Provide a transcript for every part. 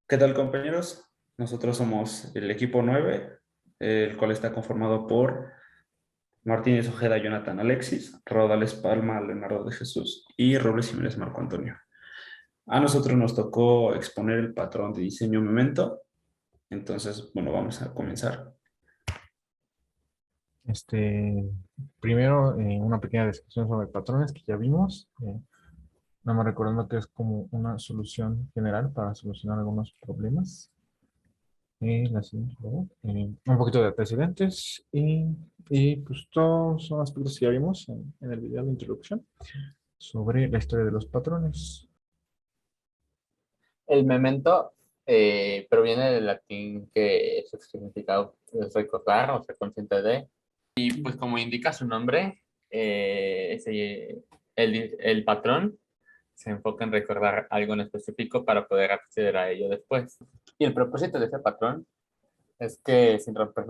¿Qué tal, compañeros? Nosotros somos el equipo 9, el cual está conformado por Martínez Ojeda, Jonathan Alexis, Rodales Palma, Leonardo de Jesús y Robles Jiménez Marco Antonio. A nosotros nos tocó exponer el patrón de diseño Memento. Entonces, bueno, vamos a comenzar. Este, primero, una pequeña descripción sobre patrones que ya vimos. Nada más recordando que es como una solución general para solucionar algunos problemas. La siguiente, por favor. Un poquito de antecedentes y pues todos son aspectos que ya vimos en el video de introducción sobre la historia de los patrones. El memento proviene del latín que su significado es recordar o ser consciente de. Y pues como indica su nombre, el patrón se enfoca en recordar algo en específico para poder acceder a ello después. Y el propósito de ese patrón es que sin romper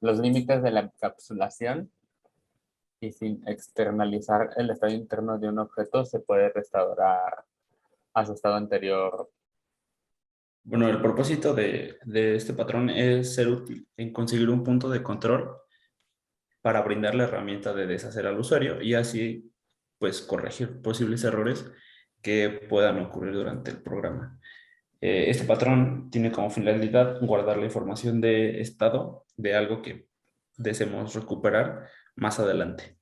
los límites de la encapsulación y sin externalizar el estado interno de un objeto, se puede restaurar a su estado anterior. Bueno, el propósito de este patrón es ser útil en conseguir un punto de control para brindar la herramienta de deshacer al usuario y así, pues, corregir posibles errores que puedan ocurrir durante el programa. Este patrón tiene como finalidad guardar la información de estado de algo que deseemos recuperar más adelante.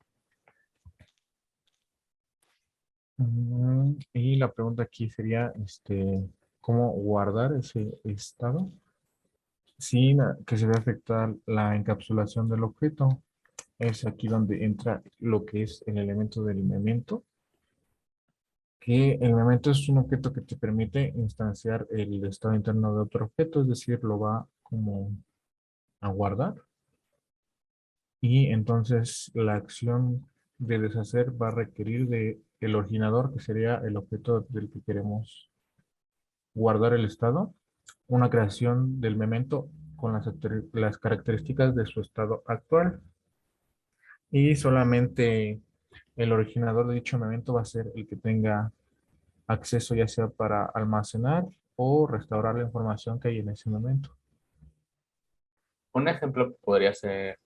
Y la pregunta aquí sería, ¿cómo guardar ese estado sin que se vea afectar la encapsulación del objeto? Es aquí donde entra lo que es el elemento del memento, que el memento es un objeto que te permite instanciar el estado interno de otro objeto, es decir, lo va como a guardar y entonces la acción de deshacer va a requerir de el originador, que sería el objeto del que queremos guardar el estado, una creación del memento con las características de su estado actual y solamente el originador de dicho memento va a ser el que tenga acceso ya sea para almacenar o restaurar la información que hay en ese momento. Un ejemplo podría ser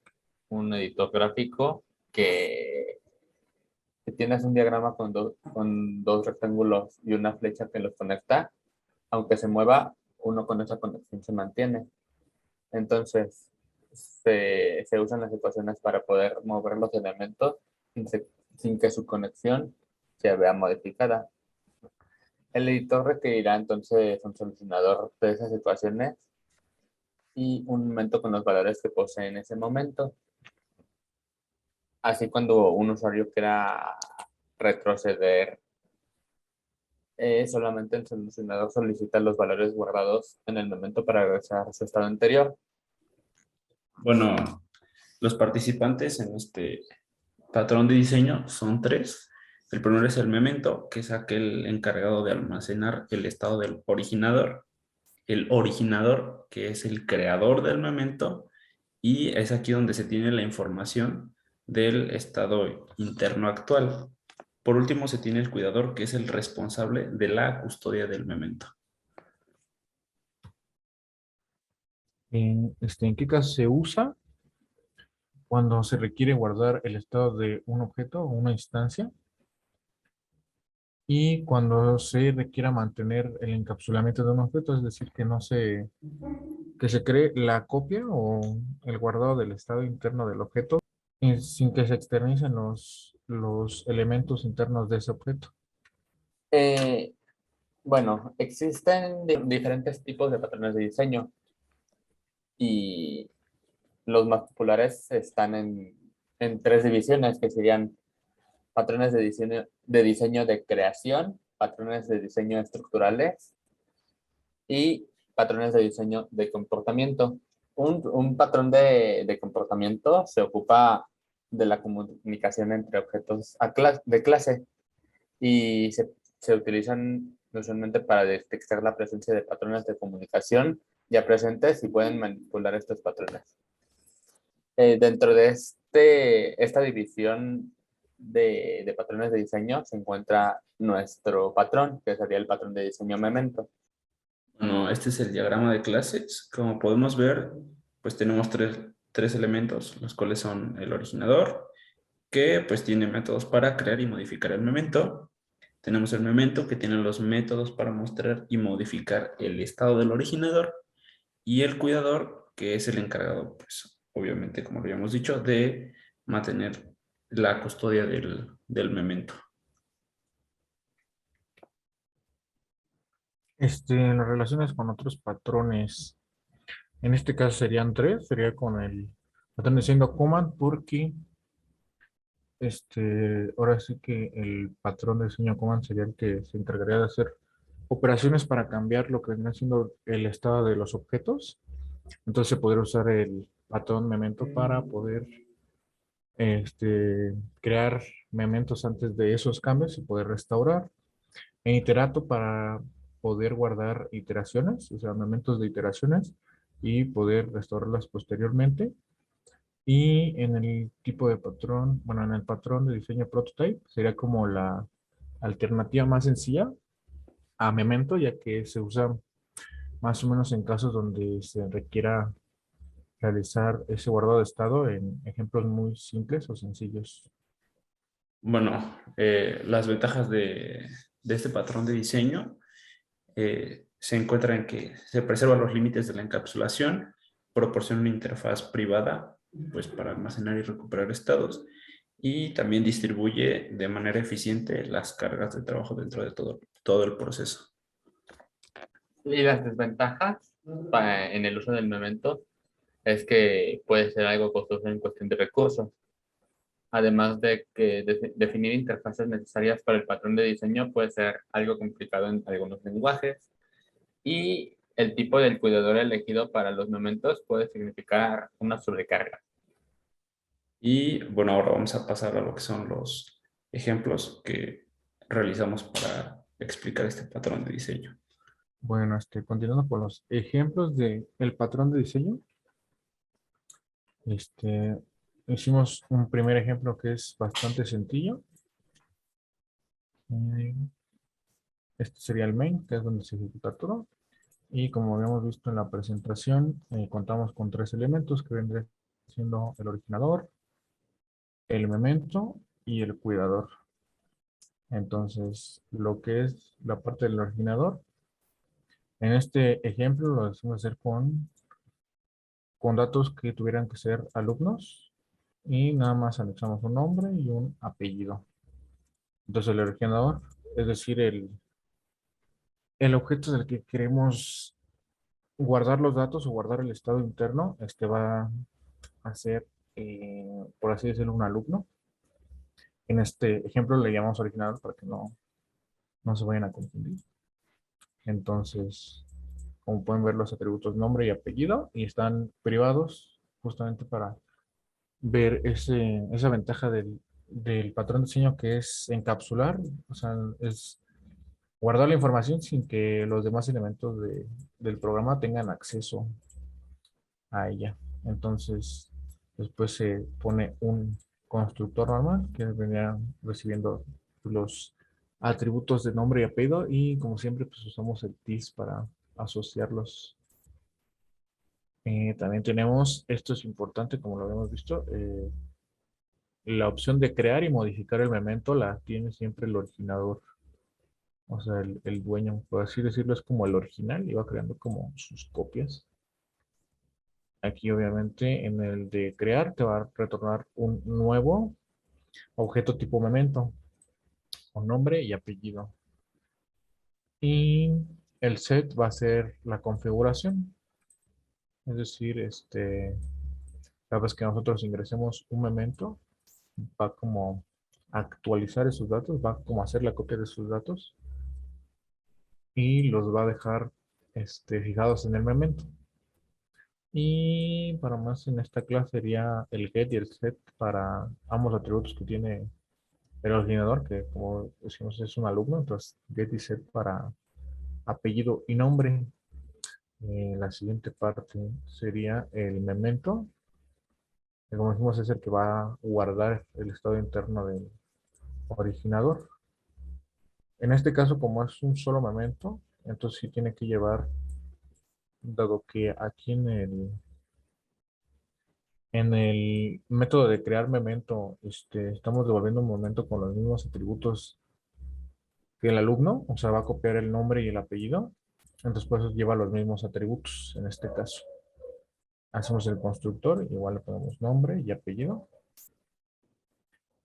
un editor gráfico que tienes un diagrama con dos rectángulos y una flecha que los conecta. Aunque se mueva, uno con esa conexión se mantiene. Entonces, se usan las ecuaciones para poder mover los elementos sin que su conexión se vea modificada. El editor requerirá entonces un solucionador de esas ecuaciones y un momento con los valores que posee en ese momento. Así cuando un usuario quiera retroceder, solamente el solucionador solicita los valores guardados en el momento para regresar a su estado anterior. Bueno, los participantes en este patrón de diseño son tres. El primero es el memento, que es aquel encargado de almacenar el estado del originador. El originador, que es el creador del memento, y es aquí donde se tiene la información del estado interno actual. Por último, se tiene el cuidador, que es el responsable de la custodia del memento. ¿En qué caso se usa? Cuando se requiere guardar el estado de un objeto o una instancia y cuando se requiera mantener el encapsulamiento de un objeto, es decir, que se cree la copia o el guardado del estado interno del objeto sin que se externicen los elementos internos de ese objeto. Eh, bueno, existen diferentes tipos de patrones de diseño y los más populares están en tres divisiones que serían patrones de diseño de creación, patrones de diseño estructurales y patrones de diseño de comportamiento. Un patrón de comportamiento se ocupa de la comunicación entre objetos de clase y se utilizan usualmente para detectar la presencia de patrones de comunicación ya presentes y pueden manipular estos patrones. Dentro de esta división de patrones de diseño se encuentra nuestro patrón, que sería el patrón de diseño Memento. Bueno, este es el diagrama de clases. Como podemos ver, pues tenemos tres elementos, los cuales son el originador, que pues tiene métodos para crear y modificar el memento. Tenemos el memento, que tiene los métodos para mostrar y modificar el estado del originador. Y el cuidador, que es el encargado, pues obviamente, como lo habíamos dicho, de mantener la custodia del memento. En las relaciones con otros patrones, en este caso serían tres, sería con el patrón diciendo command, porque ahora sí que el patrón de diseño command sería el que se encargaría de hacer operaciones para cambiar lo que viene siendo el estado de los objetos. Entonces se podría usar el patrón memento para poder crear mementos antes de esos cambios y poder restaurar. En iterato para poder guardar iteraciones, o sea, mementos de iteraciones y poder restaurarlas posteriormente. Y en el tipo de patrón, bueno, en el patrón de diseño prototype sería como la alternativa más sencilla a memento, ya que se usa más o menos en casos donde se requiera realizar ese guardado de estado en ejemplos muy simples o sencillos. Bueno, las ventajas de este patrón de diseño se encuentran en que se preservan los límites de la encapsulación, proporciona una interfaz privada pues, para almacenar y recuperar estados y también distribuye de manera eficiente las cargas de trabajo dentro de todo el proceso. Y las desventajas en el uso del memento es que puede ser algo costoso en cuestión de recursos. Además de que definir interfaces necesarias para el patrón de diseño puede ser algo complicado en algunos lenguajes. Y el tipo del cuidador elegido para los mementos puede significar una sobrecarga. Y bueno, ahora vamos a pasar a lo que son los ejemplos que realizamos para explicar este patrón de diseño. Bueno, continuando con los ejemplos de el patrón de diseño, este, hicimos un primer ejemplo que es bastante sencillo. Eh, Este sería el main, que es donde se ejecuta todo. Y como habíamos visto en la presentación, contamos con tres elementos que vendrían siendo el originador, el memento y el cuidador. Entonces, lo que es la parte del originador, en este ejemplo lo decimos hacer con datos que tuvieran que ser alumnos y nada más anexamos un nombre y un apellido. Entonces, el originador, es decir, el objeto del que queremos guardar los datos o guardar el estado interno, va a ser, por así decirlo, un alumno. En este ejemplo le llamamos originador para que no se vayan a confundir. Entonces, como pueden ver, los atributos nombre y apellido y están privados justamente para ver esa ventaja del patrón de diseño que es encapsular, o sea, es guardar la información sin que los demás elementos del programa tengan acceso a ella. Entonces, después se pone un constructor normal que vendría recibiendo los atributos de nombre y apellido y como siempre pues usamos el TIS para asociarlos. También tenemos, esto es importante como lo habíamos visto, la opción de crear y modificar el memento la tiene siempre el originador. O sea, el dueño, por así decirlo, es como el original y va creando como sus copias. Aquí obviamente en el de crear te va a retornar un nuevo objeto tipo memento con nombre y apellido. Y el set va a ser la configuración. Es decir, cada vez que nosotros ingresemos un memento, va como a actualizar esos datos, va como a hacer la copia de sus datos y los va a dejar fijados en el memento. Y para más en esta clase sería el get y el set para ambos atributos que tiene el originador, que como decimos es un alumno, entonces get y set para apellido y nombre. La siguiente parte sería el memento, que como decimos es el que va a guardar el estado interno del originador. En este caso, como es un solo memento, entonces sí tiene que llevar dado que aquí en el método de crear memento, estamos devolviendo un momento con los mismos atributos que el alumno, o sea, va a copiar el nombre y el apellido, entonces por eso lleva los mismos atributos en este caso. Hacemos el constructor, igual le ponemos nombre y apellido,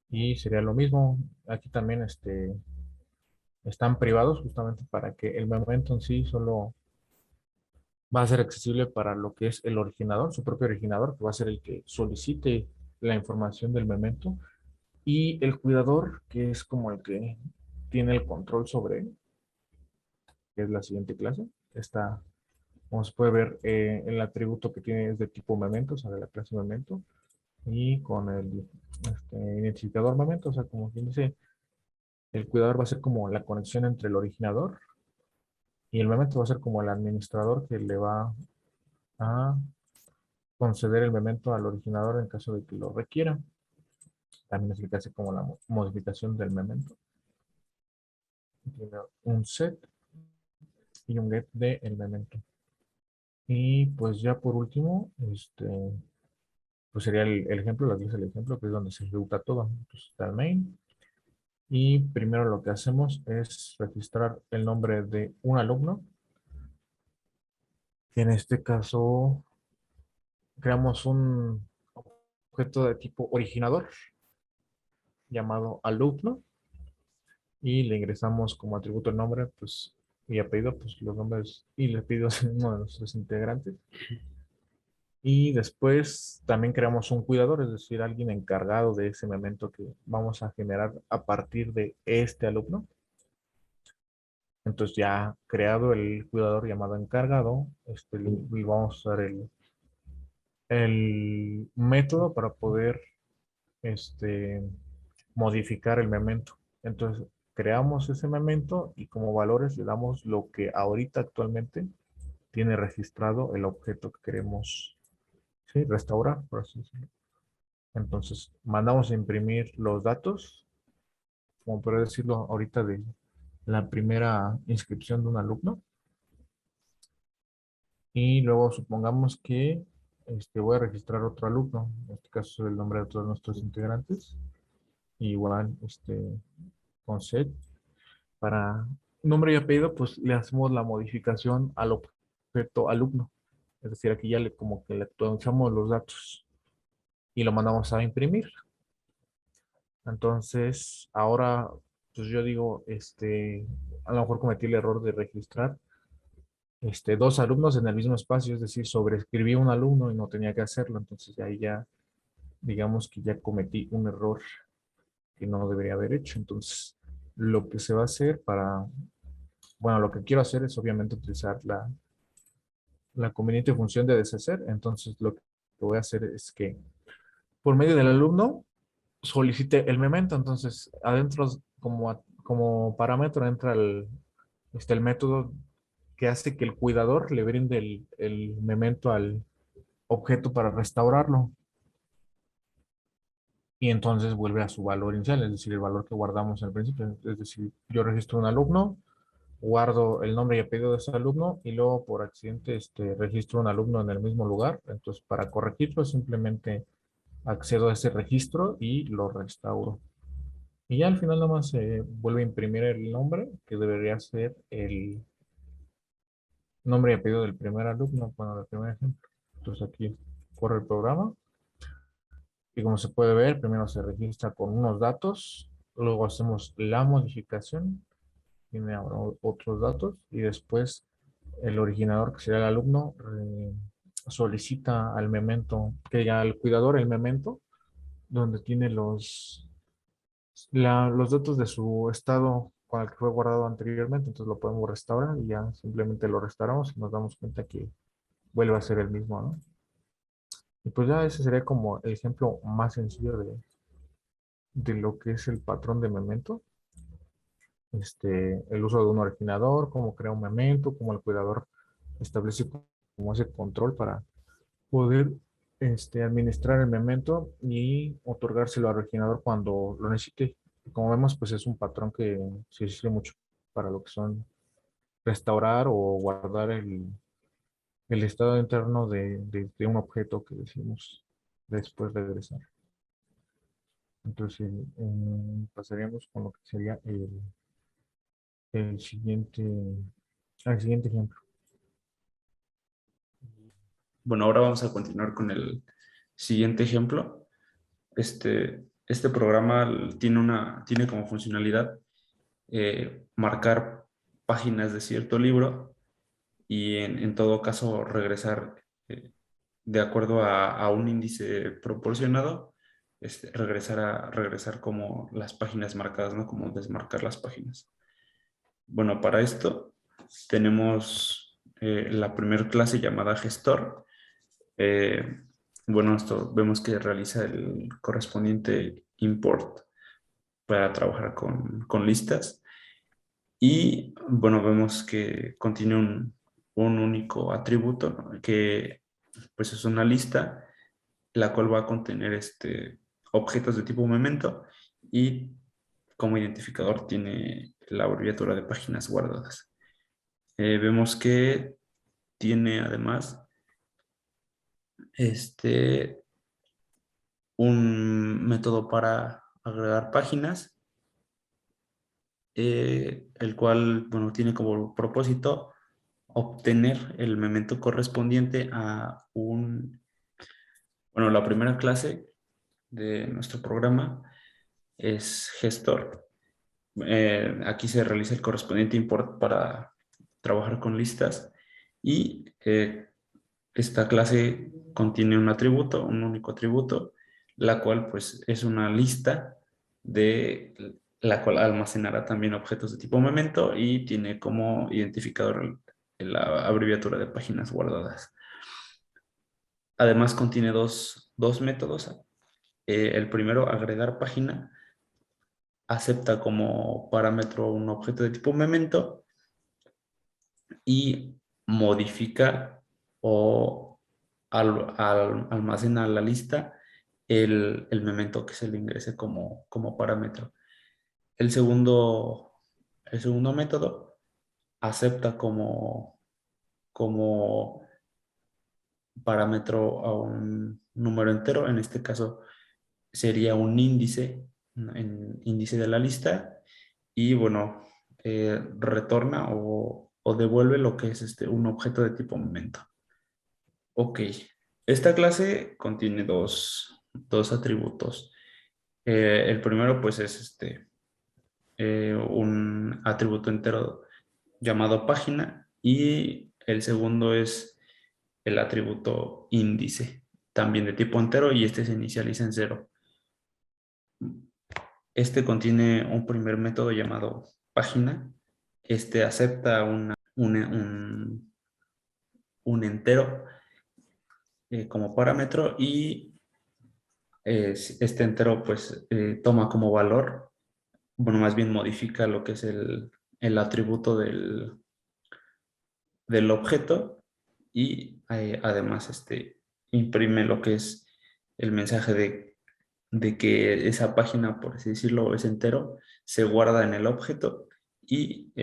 y sería lo mismo. Aquí también están privados justamente para que el memento en sí solo va a ser accesible para lo que es el originador, su propio originador, que va a ser el que solicite la información del memento, y el cuidador, que es como el que tiene el control sobre él, que es la siguiente clase. Esta, como se puede ver, el atributo que tiene es de tipo memento, o sea, de la clase memento, y con el identificador memento, o sea, como quien dice, el cuidador va a ser como la conexión entre el originador y el memento va a ser como el administrador que le va a conceder el memento al originador en caso de que lo requiera. También es el que hace como la modificación del memento. Tiene un set y un get de el memento. Y pues ya por último, pues sería el ejemplo, la clase del ejemplo, que es donde se ejecuta todo. Entonces está el main. Y primero lo que hacemos es registrar el nombre de un alumno. Que en este caso creamos un objeto de tipo originador llamado alumno y le ingresamos como atributo el nombre, pues, y apellido, pues los nombres y el apellido de uno de nuestros integrantes. Y después también creamos un cuidador, es decir, alguien encargado de ese memento que vamos a generar a partir de este alumno. Entonces ya creado el cuidador llamado encargado, le vamos a usar el método para poder este, modificar el memento. Entonces, creamos ese memento y como valores le damos lo que ahorita actualmente tiene registrado el objeto que queremos, sí, restaurar, por así decirlo. Entonces, mandamos a imprimir los datos, como por decirlo ahorita de la primera inscripción de un alumno. Y luego supongamos que voy a registrar otro alumno, en este caso el nombre de todos nuestros integrantes. Igual, con set para nombre y apellido, pues le hacemos la modificación al objeto alumno. Es decir, aquí ya como que le actualizamos los datos y lo mandamos a imprimir. Entonces, ahora, pues yo digo, a lo mejor cometí el error de registrar dos alumnos en el mismo espacio, es decir, sobreescribí un alumno y no tenía que hacerlo. Entonces, ahí ya, digamos que ya cometí un error que no debería haber hecho. Entonces, lo que se va a hacer bueno, lo que quiero hacer es obviamente utilizar la conveniente función de deshacer. Entonces, lo que voy a hacer es que por medio del alumno solicite el memento. Entonces, adentro como parámetro entra el método que hace que el cuidador le brinde el memento al objeto para restaurarlo. Y entonces vuelve a su valor inicial, es decir, el valor que guardamos al principio. Es decir, yo registro un alumno, guardo el nombre y apellido de ese alumno y luego por accidente registro un alumno en el mismo lugar. Entonces, para corregirlo, simplemente accedo a ese registro y lo restauro. Y ya al final nada más se vuelve a imprimir el nombre, que debería ser el nombre y apellido del primer alumno, bueno, del primer ejemplo. Entonces aquí corre el programa y como se puede ver, primero se registra con unos datos, luego hacemos la modificación, tiene ahora otros datos y después el originador, que sería el alumno, solicita al memento, que ya al cuidador el memento, donde tiene los datos de su estado con el que fue guardado anteriormente, entonces lo podemos restaurar y ya simplemente lo restauramos y nos damos cuenta que vuelve a ser el mismo, ¿no? Y pues ya ese sería como el ejemplo más sencillo de lo que es el patrón de memento. El uso de un originador, cómo crea un memento, cómo el cuidador establece como ese control para poder administrar el memento y otorgárselo al originador cuando lo necesite. Como vemos, pues es un patrón que se sirve mucho para lo que son restaurar o guardar el estado interno de un objeto que decimos después regresar. Entonces, pasaríamos con lo que sería el siguiente, al siguiente ejemplo. Bueno, ahora vamos a continuar con el siguiente ejemplo. Este programa tiene como funcionalidad marcar páginas de cierto libro y en todo caso regresar de acuerdo a un índice proporcionado, regresar como las páginas marcadas, ¿no? Como desmarcar las páginas. Bueno, para esto tenemos la primera clase llamada gestor. Eh, bueno, esto vemos que realiza el correspondiente import para trabajar con listas. Y bueno, vemos que contiene un único atributo, ¿no? Que pues es una lista, la cual va a contener objetos de tipo momento y como identificador tiene la abreviatura de páginas guardadas. Vemos que tiene además un método para agregar páginas, el cual, bueno, tiene como propósito obtener el memento correspondiente a bueno, la primera clase de nuestro programa es gestor. Aquí se realiza el correspondiente import para trabajar con listas y esta clase contiene un atributo, un único atributo, la cual pues es una lista de la cual almacenará también objetos de tipo memento y tiene como identificador la abreviatura de páginas guardadas. Además contiene dos métodos. El primero, agregar página, acepta como parámetro un objeto de tipo memento y modifica o almacena la lista el memento que se le ingrese como parámetro. El segundo, el segundo método acepta como parámetro a un número entero, en este caso sería un índice, índice de la lista, y bueno, retorna o devuelve lo que es un objeto de tipo momento. Ok, esta clase contiene dos atributos. El primero pues es un atributo entero llamado página y el segundo es el atributo índice, también de tipo entero y este se inicializa en 0. Este contiene un primer método llamado página. Este acepta un entero como parámetro y este entero pues toma como valor, bueno, más bien modifica lo que es el atributo del objeto y además imprime lo que es el mensaje de que esa página, por así decirlo, es entero, se guarda en el objeto y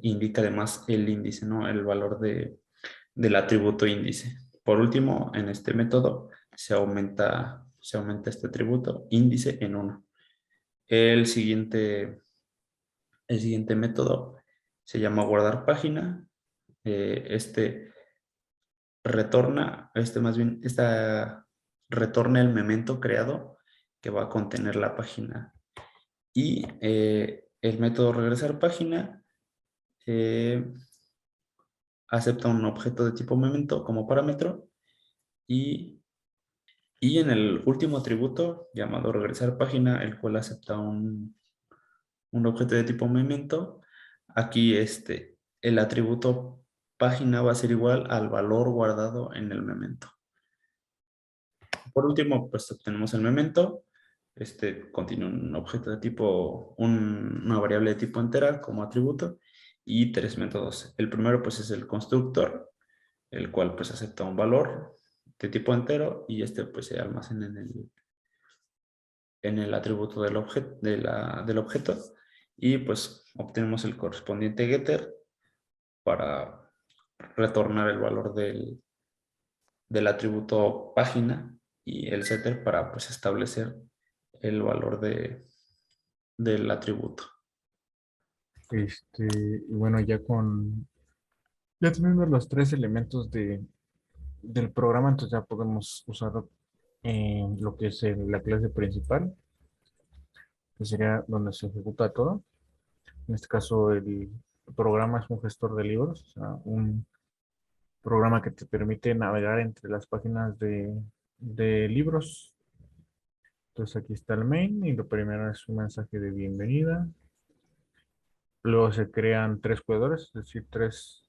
indica además el índice, ¿no? El valor del atributo índice. Por último, en este método se aumenta este atributo índice en 1. El siguiente método se llama guardar página. Este retorna, más bien, retorna el memento creado que va a contener la página. Y el método regresar página acepta un objeto de tipo memento como parámetro y en el último atributo llamado regresar página, el cual acepta un objeto de tipo memento, aquí el atributo página va a ser igual al valor guardado en el memento. Por último, pues obtenemos el memento. Contiene un objeto de tipo, una variable de tipo entera como atributo y 3 métodos. El primero pues es el constructor, el cual pues acepta un valor de tipo entero y pues se almacena en el atributo del objeto y pues obtenemos el correspondiente getter para retornar el valor del atributo página y el setter para pues establecer el valor del atributo. Y bueno, ya teniendo los tres elementos del programa, entonces ya podemos usar lo que es la clase principal, que sería donde se ejecuta todo. En este caso, el programa es un gestor de libros, o sea, un programa que te permite navegar entre las páginas de libros. Entonces aquí está el main y lo primero es un mensaje de bienvenida. Luego se crean tres jugadores, es decir, tres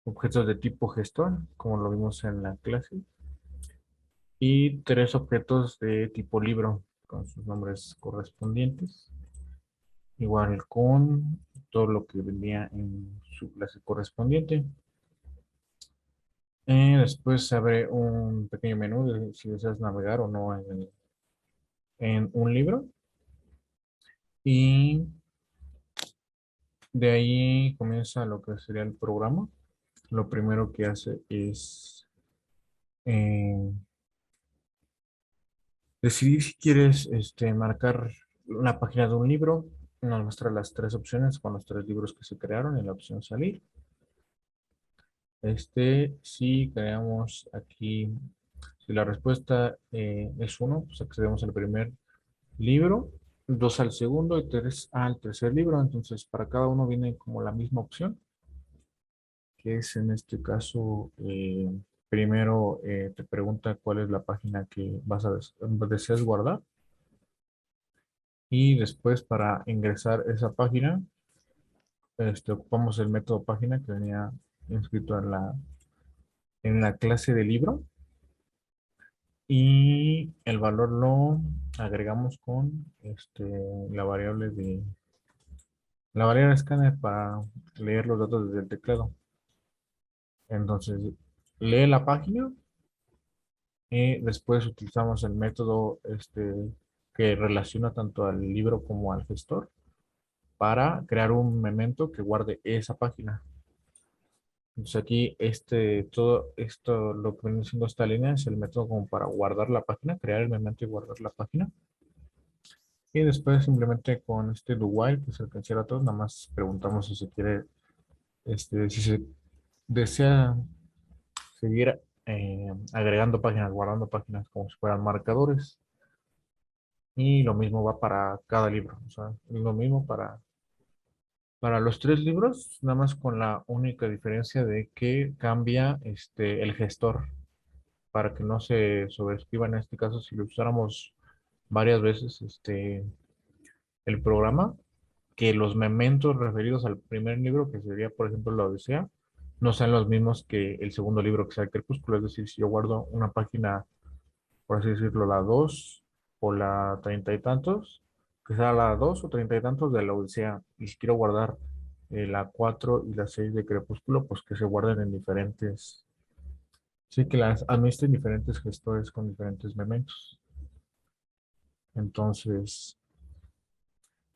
objetos de tipo gestor, como lo vimos en la clase, y tres objetos de tipo libro, con sus nombres correspondientes, igual con todo lo que venía en su clase correspondiente. Después se abre un pequeño menú de si deseas navegar o no en un libro. Y de ahí comienza lo que sería el programa. Lo primero que hace es eh, decidir si quieres marcar la página de un libro. Nos muestra las tres opciones con los tres libros que se crearon en la opción salir. Si creamos aquí, si la respuesta es 1, pues accedemos al primer libro, 2 al segundo y 3 al tercer libro. Entonces, para cada uno viene como la misma opción, que es en este caso, primero te pregunta cuál es la página que deseas guardar. Y después para ingresar esa página, ocupamos el método página que venía inscrito en la clase de libro. Y el valor lo agregamos con la variable escáner para leer los datos desde el teclado. Entonces, lee la página y después utilizamos el método que relaciona tanto al libro como al gestor para crear un memento que guarde esa página. Entonces aquí todo esto, lo que viene siendo esta línea es el método como para guardar la página, crear el memento y guardar la página. Y después simplemente con este do while, que es el que encierra todo, nada más preguntamos si se quiere, si se desea seguir agregando páginas, guardando páginas como si fueran marcadores. Y lo mismo va para cada libro. O sea, es lo mismo para los tres libros, nada más con la única diferencia de que cambia el gestor para que no se sobreescriba en este caso si lo usáramos varias veces el programa, que los mementos referidos al primer libro, que sería por ejemplo la Odisea, no sean los mismos que el segundo libro, que sea el Crepúsculo. Es decir, si yo guardo una página, por así decirlo, la 2 o la treinta y tantos, que sea la 2 o treinta y tantos de la Odisea, y si quiero guardar la 4 y la 6 de Crepúsculo, pues que se guarden en diferentes, sí, que las administren diferentes gestores con diferentes mementos. Entonces,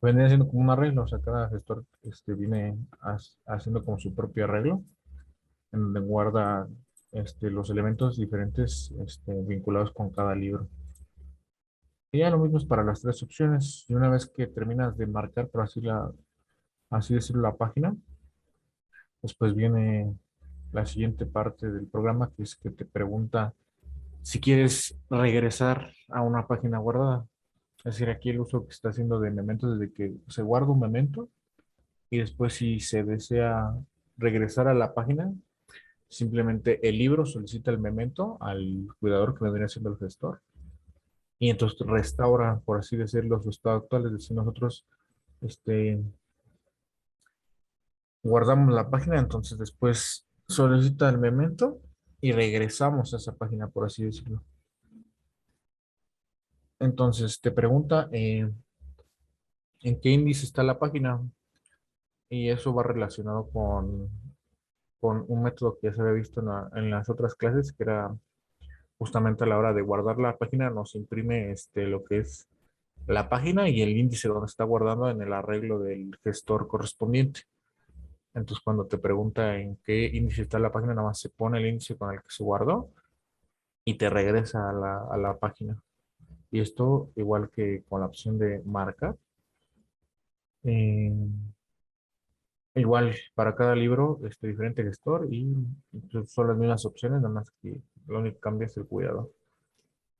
viene siendo como un arreglo, o sea, cada gestor viene haciendo como su propio arreglo, en donde guarda los elementos diferentes vinculados con cada libro. Y ya lo mismo es para las tres opciones. Y una vez que terminas de marcar, por así decirlo, la página, después viene la siguiente parte del programa, que es que te pregunta si quieres regresar a una página guardada. Es decir, aquí el uso que está haciendo de mementos desde que se guarda un memento y después si se desea regresar a la página, simplemente el libro solicita el memento al cuidador que vendría siendo el gestor y entonces restaura, por así decirlo, su estado actual. Es decir, nosotros este, guardamos la página, entonces después solicita el memento y regresamos a esa página, por así decirlo. Entonces te pregunta en qué índice está la página y eso va relacionado con un método que ya se había visto en las otras clases, que era justamente a la hora de guardar la página, nos imprime lo que es la página y el índice donde está guardando en el arreglo del gestor correspondiente. Entonces, cuando te pregunta en qué índice está la página, nada más se pone el índice con el que se guardó y te regresa a la página. Y esto, igual que con la opción de marca, eh, igual para cada libro, diferente gestor y pues, son las mismas opciones, nada más que lo único que cambia es el cuidado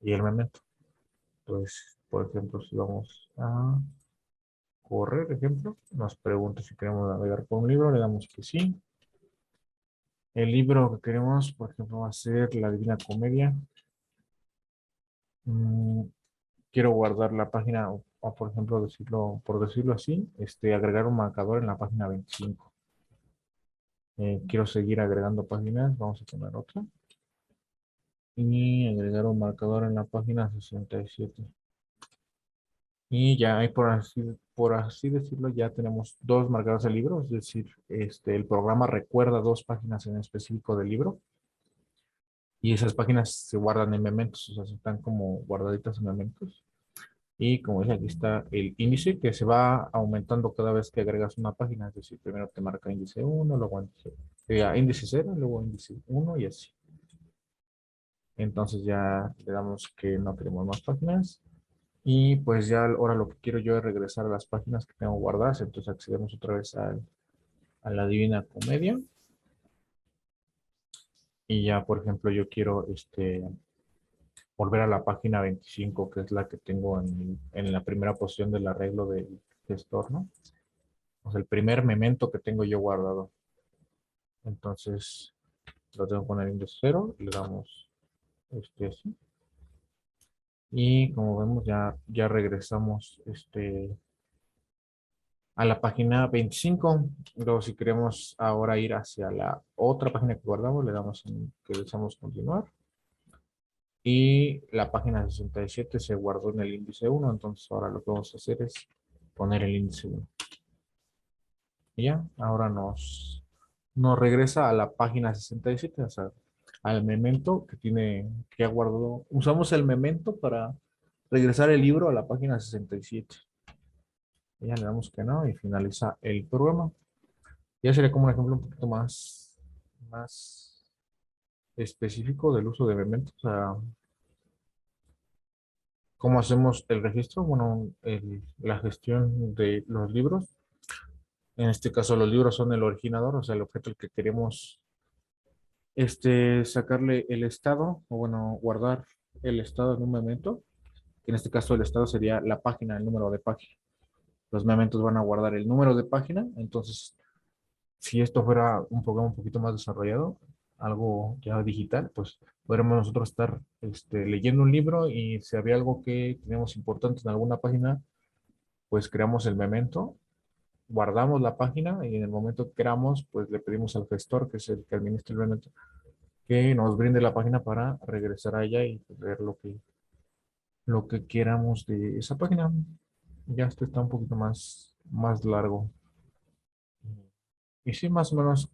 y el momento. Entonces, por ejemplo, si vamos a correr, ejemplo, nos pregunta si queremos navegar por un libro, le damos que sí. El libro que queremos, por ejemplo, va a ser La Divina Comedia. Mm, quiero guardar la página, o por ejemplo, por decirlo así, agregar un marcador en la página 25. Quiero seguir agregando páginas, vamos a poner otra. Y agregar un marcador en la página 67. Y ya hay, por así decirlo, ya tenemos dos marcadores del libro, es decir, el programa recuerda dos páginas en específico del libro y esas páginas se guardan en mementos, o sea, están como guardaditas en mementos. Y como dice, aquí está el índice que se va aumentando cada vez que agregas una página, es decir, primero te marca índice 1, luego índice 0, luego índice 1 y así. Entonces ya le damos que no queremos más páginas. Y pues ya ahora lo que quiero yo es regresar a las páginas que tengo guardadas. Entonces accedemos otra vez a la Divina Comedia. Y ya, por ejemplo, yo quiero volver a la página 25, que es la que tengo en la primera posición del arreglo del gestor, ¿no? O sea, el primer memento que tengo yo guardado. Entonces, lo tengo con el índice 0, le damos así. Y como vemos, ya regresamos a la página 25. Luego, si queremos ahora ir hacia la otra página que guardamos, le damos que deseamos continuar. Y la página 67 se guardó en el índice 1, entonces ahora lo que vamos a hacer es poner el índice 1. Y ya, ahora nos regresa a la página 67, o sea, al memento que ha guardado. Usamos el memento para regresar el libro a la página 67. Y ya le damos que no y finaliza el programa. Ya sería como un ejemplo un poquito más específico del uso de memento. O sea, ¿cómo hacemos el registro? Bueno, la gestión de los libros. En este caso, los libros son el originador, o sea, el objeto al que queremos sacarle el estado, o bueno, guardar el estado en un memento. En este caso, el estado sería la página, el número de página. Los mementos van a guardar el número de página. Entonces, si esto fuera un programa un poquito más desarrollado, algo ya digital, pues podríamos nosotros estar leyendo un libro y si había algo que teníamos importante en alguna página, pues creamos el memento, guardamos la página y en el momento que queramos, pues le pedimos al gestor, que es el que administra el memento, que nos brinde la página para regresar a ella y pues, ver lo que queramos de esa página. Ya esto está un poquito más largo. Y sí, más o menos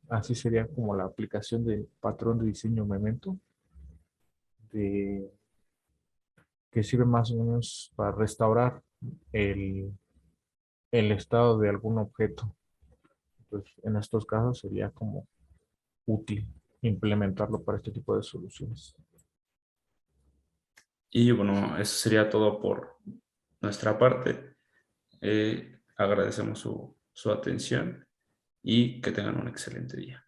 así sería como la aplicación del patrón de diseño Memento, de, que sirve más o menos para restaurar el, el estado de algún objeto. Pues en estos casos sería como útil implementarlo para este tipo de soluciones. Y bueno, eso sería todo por nuestra parte. Agradecemos su atención y que tengan un excelente día.